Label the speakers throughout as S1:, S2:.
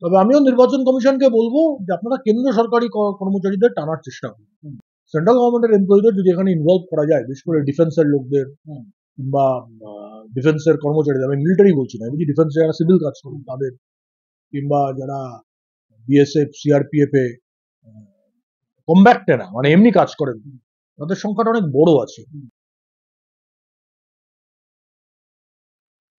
S1: তবে আমিও নির্বাচন কমিশনকে বলবো যে আপনারা কেন্দ্র সরকারি কর্মচারীদের টানার চেষ্টা করুন। সেন্ট্রাল গভর্নমেন্টের এমপ্লয়ীদের যদি এখানে ইনভলভ করা যায়, বিশেষ করে ডিফেন্সের লোকদের কিংবা ডিফেন্সের কর্মচারীদের, আমি মিলিটারি বলছি না, বুঝি ডিফেন্সে যারা সিভিল কাজ করেন তাদের, কিংবা যারা বিএসএফ সিআরপিএফ এ কমব্যাক্টে না, মানে এমনি কাজ করেন, তাদের সংখ্যাটা অনেক বড় আছে।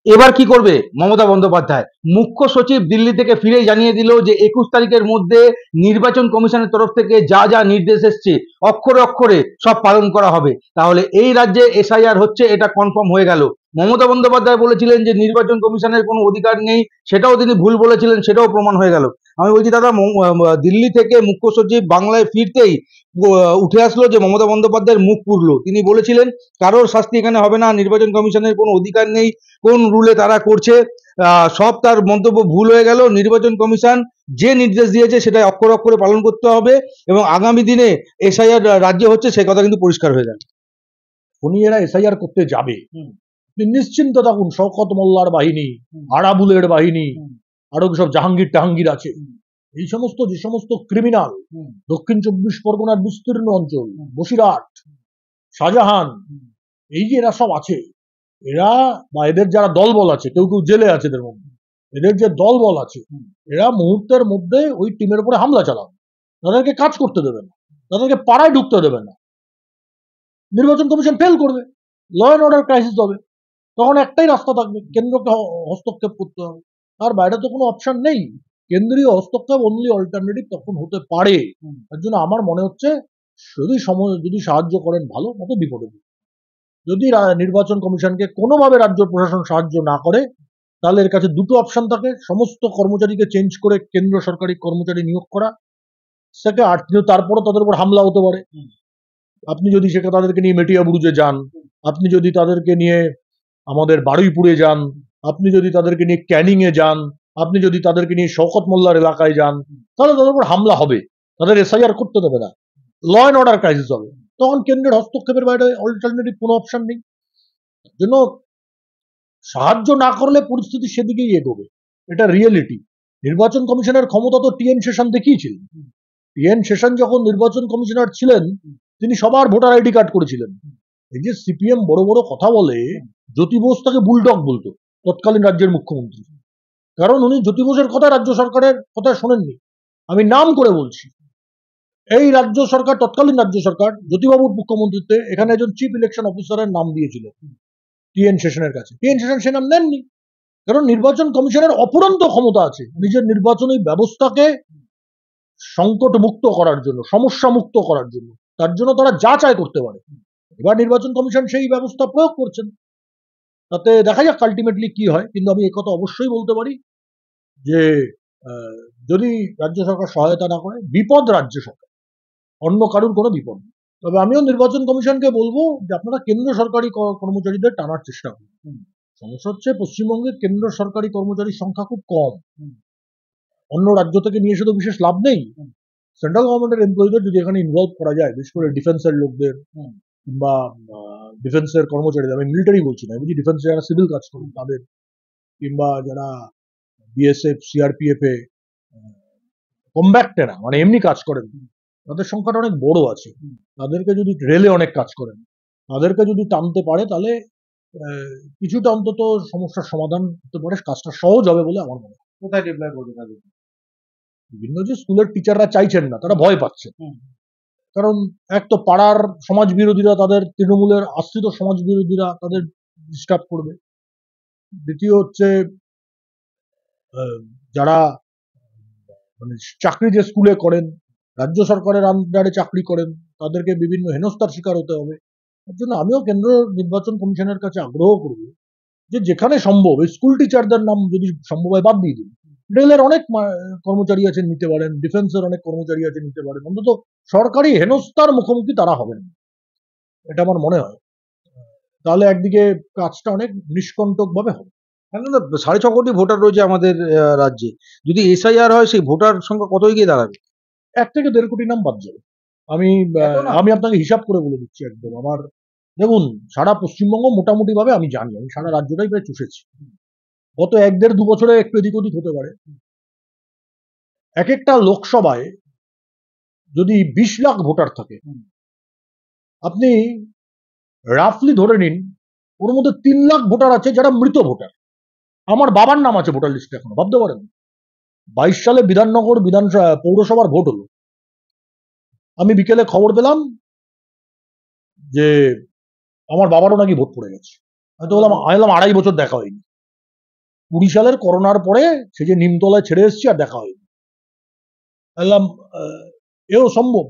S2: এবার কি করবে মমতা বন্দ্যোপাধ্যায়? মুখ্য সচিব দিল্লি থেকে ফিরে জানিয়ে দিল যে 21 তারিখের মধ্যে নির্বাচন কমিশনের তরফ থেকে যা যা নির্দেশ এসছে অক্ষরে অক্ষরে সব পালন করা হবে। তাহলে এই রাজ্যে এসআইআর হচ্ছে, এটা কনফার্ম হয়ে গেল। মমতা বন্দ্যোপাধ্যায় বলেছিলেন যে নির্বাচন কমিশনের কোনো অধিকার নেই, সেটাও তিনি ভুল বলেছিলেন, সেটাও প্রমাণ হয়ে গেল। আমি বলছি দাদা, দিল্লি থেকে মুখ্য সচিব বাংলায় ফিরতেই উঠে আসলো যে মমতা বন্দ্যোপাধ্যায়ের মুখ পুরলো। তিনি বলেছিলেন কারোর শাস্তি এখানে হবে না, নির্বাচন কমিশনের কোনো অধিকার নেই, কোন রুলে তারা করছে, সব তার মন্তব্য ভুল হয়ে গেল। নির্বাচন কমিশন যে নির্দেশ দিয়েছে সেটা অক্ষরে অক্ষরে পালন করতে হবে এবং আগামী দিনে এসআইআর রাজ্যে হচ্ছে সে কথা কিন্তু পরিষ্কার হয়ে গেল।
S1: উনি এরা এসআইআর করতে যাবে, নিশ্চিন্ত থাকুন। শওকত মোল্লার বাহিনী, আরাবুলের বাহিনী, আরো সব জাহাঙ্গীর টাহাঙ্গীর আছে, এই সমস্ত যে সমস্ত ক্রিমিনাল, দক্ষিণ 24 পরগনার বিস্তীর্ণ অঞ্চল, বসিরহাট, শাহজাহান, এই যে এরা সব আছে, এরা বা এদের যারা দলবল আছে, কেউ কেউ জেলে আছে এদের মধ্যে, এদের যে দলবল আছে, এরা মুহূর্তের মধ্যে ওই টিমের উপরে হামলা চালাবে, তাদেরকে কাজ করতে দেবে না, তাদেরকে পাড়ায় ঢুকতে দেবে না। নির্বাচন কমিশন ফেল করবে, ল অ্যান্ড অর্ডার ক্রাইসিস হবে, তখন একটাই রাস্তা থাকবে, কেন্দ্রকে হস্তক্ষেপ করতে হবে। তার বাইরে তো কোনো অপশন নেই। কেন্দ্রীয় হস্তক্ষেপ অনলি অল্টারনেটিভ তখন হতে পারে। তার জন্য আমার মনে হচ্ছে যদি সাহায্য করেন ভালো, মতো বিপদে। যদি নির্বাচন কমিশনকে কোনোভাবে রাজ্য প্রশাসন সাহায্য না করে, তাহলে এর কাছে দুটো অপশন থাকে: সমস্ত কর্মচারীকে চেঞ্জ করে কেন্দ্র সরকারি কর্মচারী নিয়োগ করা, তারপরও তাদের উপর হামলা হতে পারে। আপনি যদি সেখানে তাদেরকে নিয়ে মেটিয়াবুরুজে যান, আপনি যদি তাদেরকে নিয়ে আমাদের বারুইপুরে যান, আপনি যদি তাদেরকে নিয়ে ক্যানিং এ যান, আপনি যদি তাদেরকে নিয়ে শওকত মোল্লার এলাকায় যান, তাহলে তাদের উপর হামলা হবে, তাদের এসআইআর করতে দেবে না, ল অ্যান্ড অর্ডার ক্রাইসিস হবে। তখন কেন্দ্রের হস্তক্ষেপের বাইরে অল্টারনেটিভ কোনো অপশন নেই। জন্য সাহায্য না করলে পরিস্থিতি সেদিকেই এগোবে, এটা রিয়েলিটি। নির্বাচন কমিশনের ক্ষমতা তো টিএন শেষন দেখিয়েছিলেন। টিএন শেষন যখন নির্বাচন কমিশনার ছিলেন, তিনি সবার ভোটার আইডি কার্ড করেছিলেন। এই যে সিপিএম বড় বড় কথা বলে, জ্যোতি বোস তাকে বুলডগ বলতো, তৎকালীন রাজ্যের মুখ্যমন্ত্রী, কারণ উনি জ্যোতি বোসের কথা রাজ্য সরকারের কথা শোনেননি। আমি নাম করে বলছি, এই রাজ্য সরকার, তৎকালীন রাজ্য সরকার জ্যোতিবাবুর মুখ্যমন্ত্রীত্বে এখানে একজন চিফ ইলেকশন অফিসারের নাম দিয়েছিল টিএন শেষনের কাছে। টিএন শেষন সে নাম নেননি, কারণ নির্বাচন কমিশনের অপরন্ত ক্ষমতা আছে নিজের নির্বাচনী ব্যবস্থাকে সংকট মুক্ত করার জন্য, সমস্যা মুক্ত করার জন্য। তার জন্য তারা যা চায় করতে পারে। এবার নির্বাচন কমিশন সেই ব্যবস্থা প্রয়োগ করছেন, তাতে দেখা যাক আলটিমেটলি কি হয়। কিন্তু আমি একথা অবশ্যই বলতে পারি যে যদি রাজ্য সরকার সহায়তা না করে, বিপদ রাজ্য সরকার, অন্য কারোর কোনো বিপদ নেই। তবে আমিও নির্বাচন কমিশনকে বলবো যে আপনারা কেন্দ্র সরকারি কর্মচারীদের টানার চেষ্টা করুন। সমস্যা হচ্ছে পশ্চিমবঙ্গে কেন্দ্র সরকারি কর্মচারীর সংখ্যা খুব কম, অন্য রাজ্য থেকে নিয়ে এসে তো বিশেষ লাভ নেই। সেন্ট্রাল গভর্নমেন্টের এমপ্লয়ীদের যদি এখানে ইনভলভ করা যায়, বিশেষ করে ডিফেন্সের লোকদের কিংবা ডিফেন্সের কর্মচারীদের, আমি মিলিটারি বলছি না, বুঝি ডিফেন্সে যারা সিভিল কাজ করেন তাদের, কিংবা যারা বিএসএফ সিআরপিএফ এ কমব্যাক্টে না, মানে এমনি কাজ করেন, তাদের সংখ্যাটা অনেক বড় আছে। তাদেরকে যদি রেলে অনেক কাজ করেন, তাদেরকে যদি টানতে পারে, তাহলে কিছুটা অন্তত সমস্যার সমাধান হতে পারে, কাজটা সহজ হবে বলে আমার মনে হয়।
S2: কোথায় ডিপ্লয় করবে তাদের?
S1: বিভিন্ন যে স্কুলের টিচাররা চাইছেন না, তারা ভয় পাচ্ছে। কারণ এক তো পাড়ার সমাজ বিরোধীরা, তাদের তৃণমূলের আশ্রিত সমাজ বিরোধীরা তাদের ডিস্টার্ব করবে। দ্বিতীয় হচ্ছে যারা মানে চাকরি যে স্কুলে করেন, রাজ্য সরকারের আন্ডারে চাকরি করেন, তাদেরকে বিভিন্ন হেনস্থার শিকার হতে হবে। তার জন্য আমিও কেন্দ্র নির্বাচন কমিশনের কাছে আগ্রহ করব যে যেখানে সম্ভব এই স্কুল টিচারদের নাম যদি সম্ভব হয় বাদ দিয়ে দিন। রেলের অনেক কর্মচারী আছেন, নিতে পারেন, ডিফেন্সের অনেক কর্মচারী আছেন, নিতে পারেন। অন্তত সরকারি হেনস্থার মুখোমুখি তারা হবেন, এটা আমার মনে হয়। তাহলে একদিকে কাজটা অনেক নিষ্কণ্টক ভাবে হবে।
S2: 6.5 কোটি ভোটার রয়েছে আমাদের রাজ্যে, যদি এসআইআর হয় সেই ভোটার সংখ্যা কত গিয়ে দাঁড়াবে?
S1: 1 থেকে 1.5 কোটি নাম বাদ যাবে। আমি আপনাকে হিসাব করে বলে দিচ্ছি একদম। আমার দেখুন, সারা পশ্চিমবঙ্গ মোটামুটি ভাবে আমি জানি, আমি সারা রাজ্যটাই প্রায় চষেছি। গত 1-1.5-2 বছরে একটু এদিক ওদিক হতে পারে, এক একটা লোকসভায় যদি 20 লাখ ভোটার থাকে, আপনি রাফলি ধরে নিন ওর মধ্যে 3 লাখ ভোটার আছে যারা মৃত ভোটার। আমার বাবার নাম আছে ভোটার লিস্টে, এখনো ভাবতে পারেন। 22 সালে বিধাননগর পৌরসভার ভোট হলো, আমি বিকেলে খবর পেলাম যে আমার বাবারও নাকি ভোট পড়ে গেছে। আমি তো বললাম 2.5 বছর দেখা হয়নি। 20 সালের করোনার পরে সে যে নিমতলায় ছেড়ে এসেছি আর দেখা হয়নি। বললাম এও সম্ভব?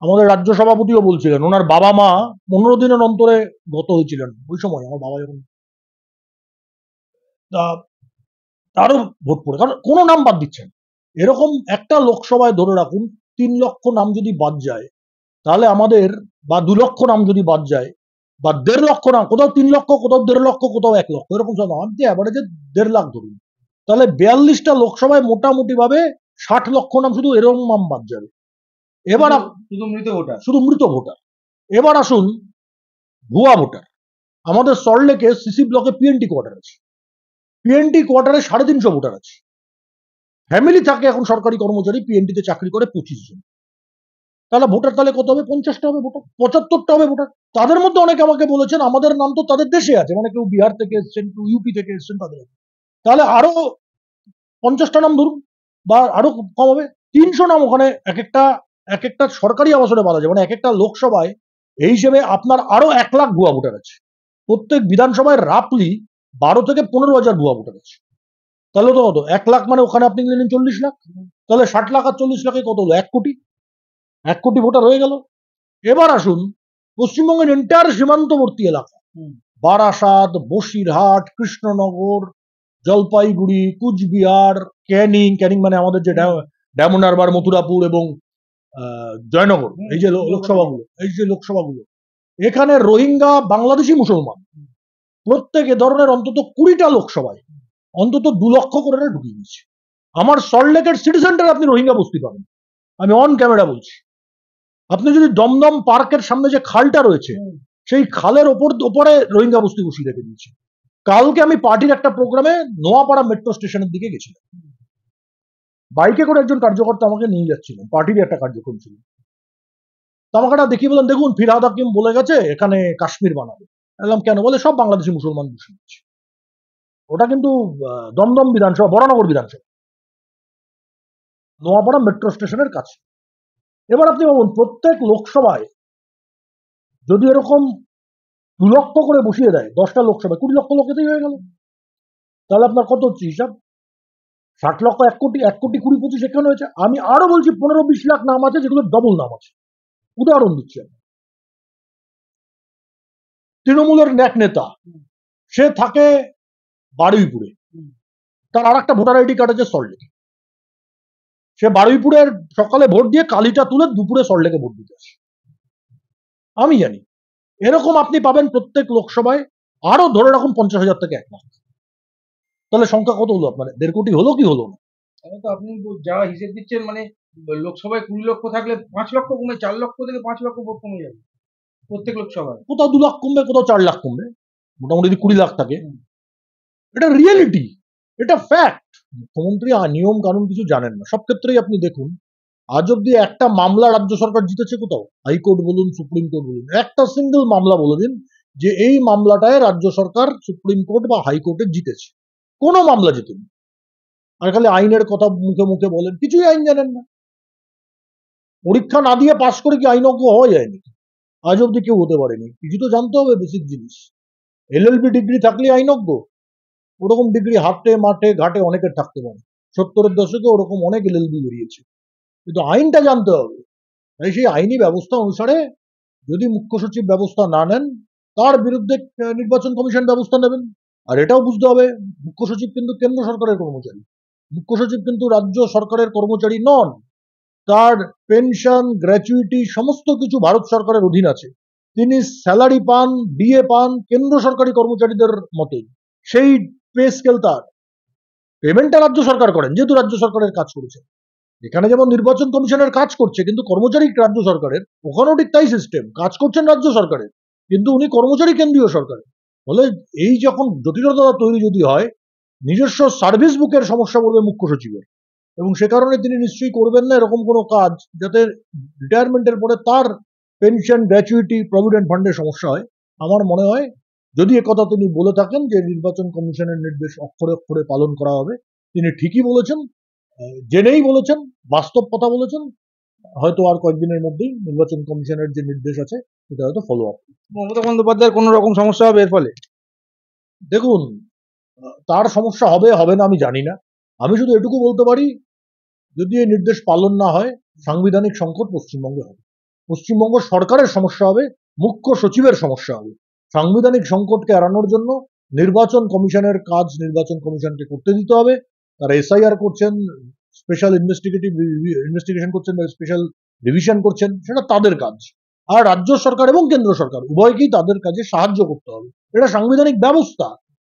S1: আমাদের রাজ্য সভাপতিও বলছিলেন ওনার বাবা মা 15 দিনের অন্তরে গত হয়েছিলেন ওই সময়, আমার বাবা যখন, তারও ভোট পড়ে, কারণ কোনো নাম বাদ দিচ্ছেন। এরকম একটা লোকসভায় ধরে রাখুন 3 লক্ষ নাম যদি বাদ যায়, তাহলে আমাদের, বা 2 লক্ষ নাম যদি বাদ যায়, বা 1.5 লক্ষ নাম, কোথাও 3 লক্ষ, কোথাও 1.5 লক্ষ, কোথাও 1 লক্ষ, এরকম সব নাম, আমি অ্যাভারেজে 1.5 লাখ ধরুন, তাহলে 42টা লোকসভায় মোটামুটি ভাবে 60 লক্ষ নাম শুধু এরকম নাম বাদ যাবে। এবার শুধু মৃত ভোটার। এবার আসুন ভুয়া ভোটার। আমাদের সল্টলেকে সিসি ব্লকে পিএনটি কোয়ার্টার আছে, পিএনটি কোয়ার্টারে 350 ভোটার আছে। ফ্যামিলি থাকে এখন সরকারি কর্মচারী, পিএনটিতে চাকরি করে 25 জন। তাহলে ভোটার তাহলে কত হবে? 50টা হবে ভোটার, 75টা হবে ভোটার। তাদের মধ্যে অনেকে আমাকে বলেছেন আমাদের নাম তো তাদের দেশে আছে, মানে কেউ বিহার থেকে এসছেন, কেউ ইউপি থেকে এসছেন, তাদের, তাহলে আরো 50টা নাম ধরুন, বা আরো কম হবে 300 নাম ওখানে এক একটা সরকারি আবাসনে বাধা যায়, মানে এক একটা লোকসভায়। এই হিসেবে আপনার আরো 1 লাখ ভুয়া ভোটার আছে। প্রত্যেক বিধানসভায় রাফলি 12 থেকে 15,000 ভুয়া ভোটার আছে। তাহলে তো কত? 1 লাখ, মানে ওখানে আপনি নিলেন 40 লাখ, তাহলে 60 লাখ আর 40 লাখে কত হলো? 1 কোটি। 1 কোটি ভোটার হয়ে গেল। এবার আসুন পশ্চিমবঙ্গের এন্টায়ার সীমান্তবর্তী এলাকা, বারাসাত, বসিরহাট, কৃষ্ণনগর, জলপাইগুড়ি, কুচবিহার, ক্যানিং মানে আমাদের যে ডায়মন্ড হারবার, মথুরাপুর এবং জয়নগর, এই যে লোকসভাগুলো, এখানে রোহিঙ্গা, বাংলাদেশি, মুসলমান প্রত্যেক এ ধরনের অন্তত 20টা লোকসভায় অন্তত 2 লক্ষ করে ঢুকিয়ে দিচ্ছে। আমার সল্টলেকের সিটি সেন্টারে আপনি রোহিঙ্গা বস্তি পাবেন, আমি অন ক্যামেরা বলছি। আপনি যদি দমদম পার্কের সামনে যে খালটা রয়েছে, সেই খালের ওপরে রোহিঙ্গা বস্তি বসিয়ে রেখে দিয়েছে। কালকে আমি পার্টির একটা প্রোগ্রামে নোয়াপাড়া মেট্রো স্টেশনের দিকে গেছিলাম, বাইকে করে একজন কার্যকর্তা আমাকে নিয়ে যাচ্ছিলেন, পার্টির একটা কার্যক্রম ছিল। তো আমাকে দেখিয়ে বললেন দেখুন ফিরহাদ হাকিম বলে গেছে এখানে কাশ্মীর বানাবে। বললাম কেন? বলে সব বাংলাদেশি মুসলমান বসে দিচ্ছে। ওটা কিন্তু দমদম বিধানসভা, বরানগর বিধানসভা, নোয়াপাড়া মেট্রো স্টেশনের কাছে। এবার আপনি ভাবুন প্রত্যেক লোকসভায় যদি এরকম 2 লক্ষ করে বসিয়ে দেয়, 10টা লোকসভায় 20 লক্ষ লোকেতেই হয়ে গেল। তাহলে আপনার কত হচ্ছে হিসাব? 60 লক্ষ, 1 কোটি, 1 কোটি 20-25 এখানে হয়েছে। আমি আরো বলছি 15-20 লাখ নাম আছে যেগুলো ডবল নাম আছে। উদাহরণ দিচ্ছি, তৃণমূলের এক নেতা, সে থাকে বারুইপুরে, তার আর একটা ভোটার আইডি কার্ড আছে সল্টলেকে। সে বারুইপুরের সকালে ভোট দিয়ে কালিটা তুলে দুপুরে সল্টলেকে ভোট দিতে আসে। আমি জানি এরকম আপনি পাবেন প্রত্যেক লোকসভায় আরো ধরে রাখুন 50,000 থেকে 1 লাখ। তাহলে সংখ্যা কত হলো আপনার? 1.5 কোটি হলো কি হলো না?
S2: তো আপনি যা হিসেব দিচ্ছেন, মানে লোকসভায় 20 লক্ষ থাকলে 5 লক্ষ কমে 4 লক্ষ থেকে 5 লক্ষ ভোট কমে যাবে প্রত্যেক লোকসভায়।
S1: কোথাও 2 লাখ কমবে, কোথাও 4 লাখ কমবে, মোটামুটি যদি 20 লাখ থাকে। এটা রিয়েলিটি, এটা ফ্যাক্ট। মুখ্যমন্ত্রী নিয়ম কানুন কিছু জানেন না। সব ক্ষেত্রেই আপনি দেখুন আজ অব্দি একটা মামলা রাজ্য সরকার জিতেছে কোথাও? হাইকোর্ট বলুন, সুপ্রিম কোর্ট বলুন, একটা সিঙ্গেল মামলা বলে দিন যে এই মামলাটায় রাজ্য সরকার সুপ্রিম কোর্ট বা হাইকোর্টে জিতেছে। কোনো মামলা জিতেনি। আর খালি আইনের কথা মুখে মুখে বলেন, কিছুই আইন জানেন না। পরীক্ষা না দিয়ে পাশ করে কি আইনজ্ঞ হওয়া যায়নি? আজ অব্দি কেউ হতে পারেনি। কিছু তো জানতে হবে, বেসিক জিনিস। এলএলবি ডিগ্রি থাকলে আইনজ্ঞ? ওরকম ডিগ্রি হাটে মাঠে ঘাটে অনেকের থাকতে পারে। 70-এর দশকে ওরকম অনেক এলএলবি বেরিয়েছে, কিন্তু আইনটা জানতে হবে। তাই সেই আইনি ব্যবস্থা অনুসারে যদি মুখ্য সচিব ব্যবস্থা না নেন, তার বিরুদ্ধে নির্বাচন কমিশন ব্যবস্থা নেবেন। আর এটাও বুঝতে হবে মুখ্য সচিব কিন্তু কেন্দ্র সরকারের কর্মচারী, মুখ্য সচিব কিন্তু রাজ্য সরকারের কর্মচারী নন। তার পেনশন, গ্র্যাচুইটি সমস্ত কিছু ভারত সরকারের অধীন আছে। তিনি স্যালারি পান, ডিএ পান কেন্দ্র সরকারি কর্মচারীদের মতোই। সেই পে স্কেল তার, পেমেন্টটা রাজ্য সরকার করেন যেহেতু রাজ্য সরকারের কাজ করেছেন। এখানে যেমন নির্বাচন কমিশনের কাজ করছে কিন্তু কর্মচারী রাজ্য সরকারের, ওখানেও ঠিক তাই সিস্টেম, কাজ করছেন রাজ্য সরকারের কিন্তু উনি কর্মচারী কেন্দ্রীয় সরকারের। ফলে এই যখন জটিলতা তৈরি যদি হয়, নিজস্ব সার্ভিস বুকের সমস্যা বলবে মুখ্য সচিবের, এবং সে কারণে তিনি নিশ্চয়ই করবেন না এরকম কোনো কাজ যাতে রিটায়ারমেন্টের পরে তার পেনশন, গ্র্যাচুইটি, প্রভিডেন্ট ফান্ডের সমস্যা হয়। আমার মনে হয় যদি একথা তিনি বলে থাকেন যে নির্বাচন কমিশনের নির্দেশ অক্ষরে অক্ষরে পালন করা হবে, তিনি ঠিকই বলেছেন, জেনেই বলেছেন, বাস্তব কথা বলেছেন। হয়তো আর কয়েকদিনের মধ্যেই নির্বাচন কমিশনের যে নির্দেশ আছে সেটা হয়তো ফলো আপ।
S2: মমতা বন্দ্যোপাধ্যায়ের কোনো রকম সমস্যা হবে এর ফলে?
S1: দেখুন, তার সমস্যা হবে হবে না আমি জানি না। আমি শুধু এটুকু বলতে পারি, যদি এই নির্দেশ পালন না হয় সাংবিধানিক সংকট পশ্চিমবঙ্গে হবে। পশ্চিমবঙ্গ সরকারের সমস্যা হবে, মুখ্য সচিবের সমস্যা হবে। সাংবিধানিক সংকটকে এড়ানোর জন্য নির্বাচন কমিশনের কাজ নির্বাচন কমিশনকে করতে দিতে হবে। তারা এসআইআর করছেন, স্পেশাল ইনভেস্টিগেশন করছেন বা স্পেশাল রিভিশন করছেন, সেটা তাদের কাজ। আর রাজ্য সরকার এবং কেন্দ্র সরকার উভয়কেই তাদের কাজে সাহায্য করতে হবে। এটা সাংবিধানিক ব্যবস্থা।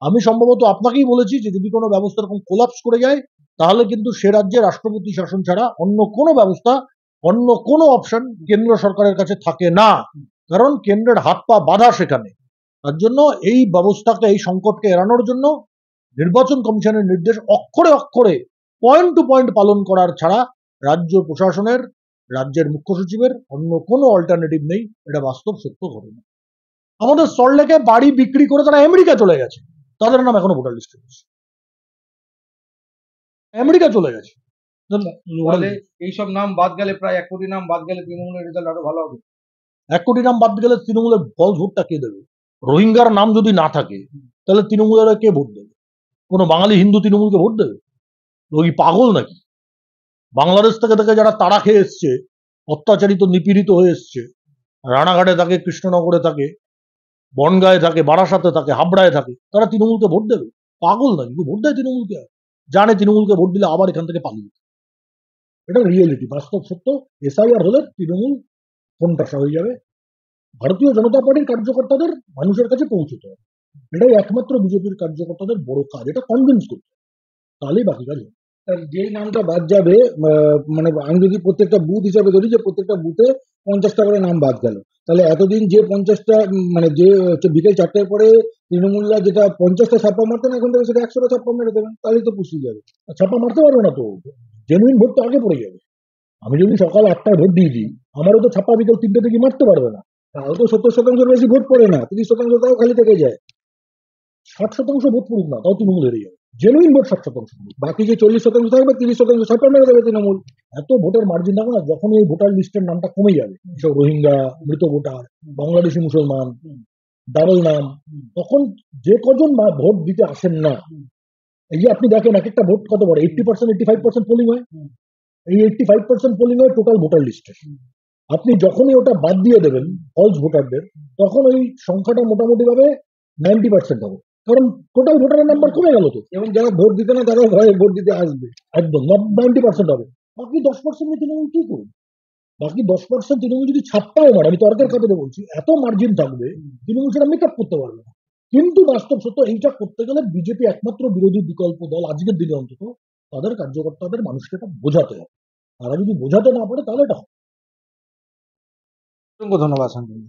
S1: আমি সম্ভবত আপনাকেই বলেছি যে যদি কোনো ব্যবস্থা এরকম কোলাপস করে যায় তাহলে কিন্তু সে রাজ্যে রাষ্ট্রপতি শাসন ছাড়া অন্য কোনো ব্যবস্থা, অন্য কোনো অপশন কেন্দ্র সরকারের কাছে থাকে না। কারণ কেন্দ্রের হাত পা বাঁধা সেখানে। তার জন্য এই ব্যবস্থাকে, এই সংকটকে এড়ানোর জন্য নির্বাচন কমিশনের নির্দেশ অক্ষরে অক্ষরে, পয়েন্ট টু পয়েন্ট পালন করার ছাড়া রাজ্য প্রশাসনের, রাজ্যের মুখ্য সচিবের অন্য কোনো অল্টারনেটিভ নেই। এটা বাস্তব সত্য ঘটনা। আমাদের সল্টলেকে বাড়ি বিক্রি করে তারা আমেরিকা চলে গেছে, তাদের নাম এখনো ভোটার লিস্টে রয়েছে। আমেরিকা চলে গেছে।
S2: তাহলে এইসব নাম বাদ গেলে, প্রায় 1 কোটি নাম বাদ গেলে তৃণমূলের রেজাল্ট আরো ভালো হবে।
S1: 1 কোটি নাম বাদ গেলে তৃণমূলের ফলস ভোটটা কে দেবে? রোহিঙ্গার নাম যদি না থাকে তাহলে তৃণমূলের কে ভোট দেবে? কোনো বাঙালি হিন্দু তৃণমূলকে ভোট দেবে? ওই পাগল নাকি? বাংলাদেশ থেকে যারা তাড়া খেয়ে এসছে, অত্যাচারিত নিপীড়িত হয়ে এসছে, রানাঘাটে থাকে, কৃষ্ণনগরে থাকে, বনগাঁয়ে থাকে, বারাসাতে থাকে, হাবড়ায় থাকে, তারা তৃণমূলকে ভোট দেবে? পাগল নাকি? ভোট দেয় তৃণমূলকে? জানে তৃণমূলকে ভোট দিলে আবার এখান থেকে পালিয়ে। এটা রিয়েলিটি, বাস্তব সত্য। এসআইআর হলে তৃণমূল কোনটাসা হয়ে যাবে। ভারতীয় জনতা পার্টির কার্যকর্তাদের মানুষের কাছে পৌঁছতে হবে, এটাই একমাত্র বিজেপির কার্যকর্তাদের বড় কাজ। এটা কনভিন্স করতে হবে, তাহলেই বাকি কাজ হবে।
S2: যেই নামটা বাদ যাবে, মানে আমি যদি প্রত্যেকটা বুথ হিসাবে ধরি যে প্রত্যেকটা বুথে 50টা করে নাম বাদ গেল, তাহলে এতদিন যে 50টা, মানে যে বিকেল 4টার পরে তৃণমূলরা যেটা 50টা ছাপ্পা মারতেন, এখন থেকে সেটা 100টা ছাপ্পা মেরে দেবেন, তাহলেই তো পুষিয়ে যাবে।
S1: ছাপ্পা মারতে পারবে না তো, জেনুইন ভোট তো আগে পড়ে যাবে। আমি যদি সকাল 8টায় ভোট দিয়ে দিই, আমারও তো ছাপ্পা বিকেল 3টে থেকে মারতে পারবে না।
S2: তাও তো 70% বেশি ভোট পড়ে না, 30% তাও খালি থেকে যায়।
S1: 60% ভোট পড়ুক না, তাও তৃণমূল হেরে যাবে। Genuine vote 60%।
S2: বাকি যে 40% থাকবে, 30% ছাপ্পা মেরে দেবে তৃণমূল।
S1: এত ভোটের মার্জিন থাকো না, যখনই এই ভোটার লিস্টের নামটা কমে যাবে, সব রোহিঙ্গা, মৃত ভোটার, বাংলাদেশি মুসলমান, ডাবল নাম, তখন যে কজন ভোট দিতে আসেন না, এই যে আপনি দেখেন এক একটা ভোট কত বড়, 80%, 85% পোলিং হয়। এই 85% পোলিং হয় টোটাল ভোটার লিস্টে। আপনি যখনই ওটা বাদ দিয়ে দেবেন ফলস ভোটারদের, তখন ওই সংখ্যাটা মোটামুটি ভাবে 90% হবে। কারণ টোটাল ভোটারের নাম্বার কমে গেল তো,
S2: এবং যারা ভোট দিতে না তারা ভয়ে ভোট দিতে আসবে।
S1: একদম 90% হবে। বাকি 10% তৃণমূল কি করবে? বাকি 10% তৃণমূল যদি ছাপ্পাও মারে, আমি তর্কের কথাটা বলছি, এত মার্জিন থাকবে তৃণমূল সেটা মেক আপ করতে পারবে না। কিন্তু বাস্তব সত্য, এইটা করতে গেলে বিজেপি একমাত্র বিরোধী বিকল্প দল আজকের দিনে, অন্তত তাদের কার্যকর্তাদের মানুষকে এটা বোঝাতে হবে। তারা যদি বোঝাতে না পারে তাহলে এটা হবে।
S2: অসংখ্য ধন্যবাদ শান্তনু।